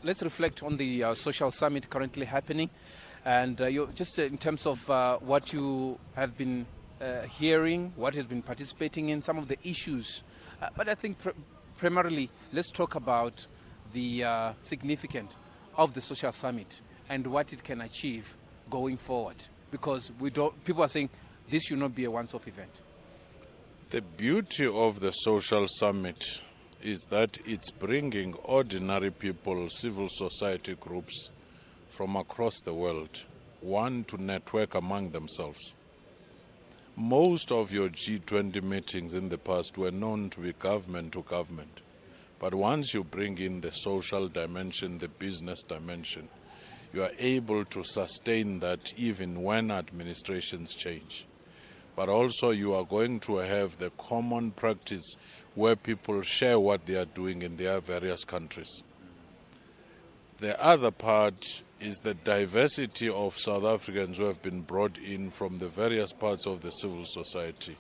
Let's reflect on the social summit currently happening, and just in terms of what you have been hearing, what has been participating in, some of the issues. But I think primarily, let's talk about the significance of the social summit and what it can achieve going forward. Because people are saying this should not be a once-off event. The beauty of the social summit is that it's bringing ordinary people, civil society groups from across the world, to network among themselves. Most of your G20 meetings in the past were known to be government to government. But once you bring in the social dimension, the business dimension, you are able to sustain that even when administrations change. But also you are going to have the common practice where people share what they are doing in their various countries. The other part is the diversity of South Africans who have been brought in from the various parts of the civil society,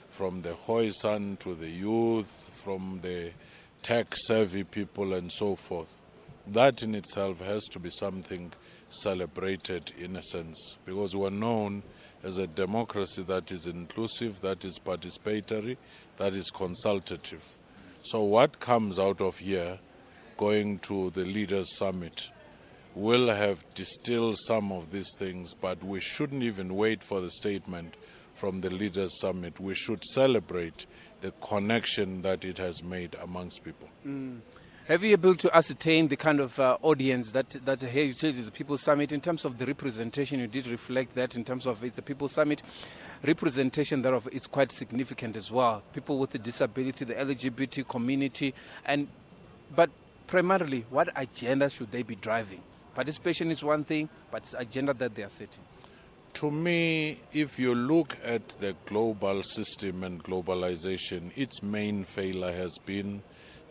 from the Khoisan to the youth, from the tech-savvy people and so forth. That in itself has to be something celebrated in a sense, because we're known as a democracy that is inclusive, that is participatory, that is consultative. So what comes out of here, going to the Leaders' Summit, will have distilled some of these things, but we shouldn't even wait for the statement from the Leaders' Summit. We should celebrate the connection that it has made amongst people. Have you able to ascertain the kind of audience that's here? You said it's a People's Summit. In terms of the representation, you did reflect that in terms of it's a People's Summit. Representation thereof is quite significant as well. People with a disability, the LGBT community, but primarily, what agenda should they be driving? Participation is one thing, but it's agenda that they are setting. To me, if you look at the global system and globalization, its main failure has been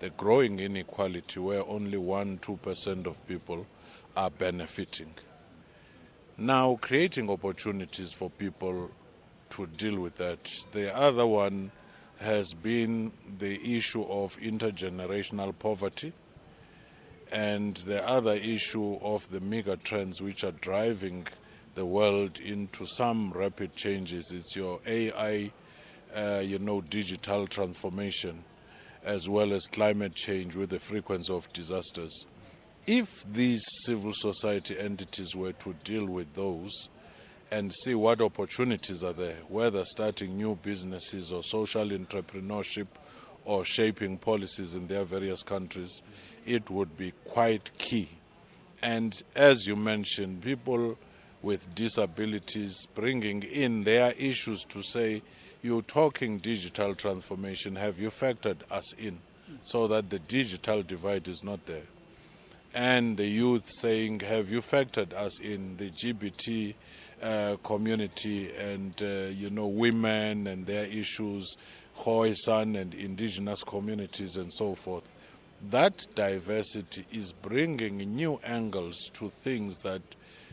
the growing inequality where only 1-2% of people are benefiting. Now, creating opportunities for people to deal with that. The other one has been the issue of intergenerational poverty, and the other issue of the mega trends which are driving the world into some rapid changes. It's your AI, digital transformation, as well as climate change with the frequency of disasters. If these civil society entities were to deal with those and see what opportunities are there, whether starting new businesses or social entrepreneurship or shaping policies in their various countries, it would be quite key. And as you mentioned, people with disabilities bringing in their issues to say, you're talking digital transformation, have you factored us in so that the digital divide is not there? And the youth saying, have you factored us in, the LGBT community and, women and their issues, Khoisan and indigenous communities and so forth. That diversity is bringing new angles to things that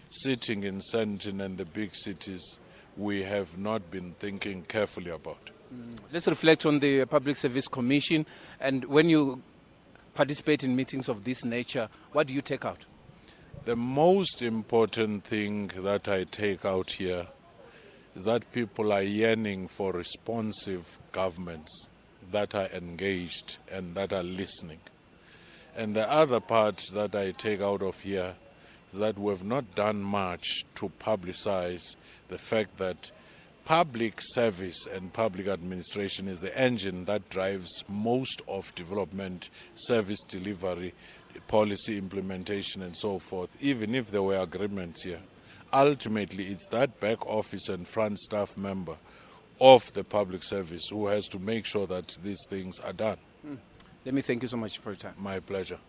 sitting in Sandton and the big cities we have not been thinking carefully about. Let's reflect on the Public Service Commission. And when you participate in meetings of this nature, what do you take out? The most important thing that I take out here is that people are yearning for responsive governments that are engaged and that are listening. And the other part that I take out of here is that we've not done much to publicize the fact that public service and public administration is the engine that drives most of development, service delivery, policy implementation and so forth, even if there were agreements here. Ultimately, it's that back office and front staff member of the public service who has to make sure that these things are done. Let me thank you so much for your time. My pleasure.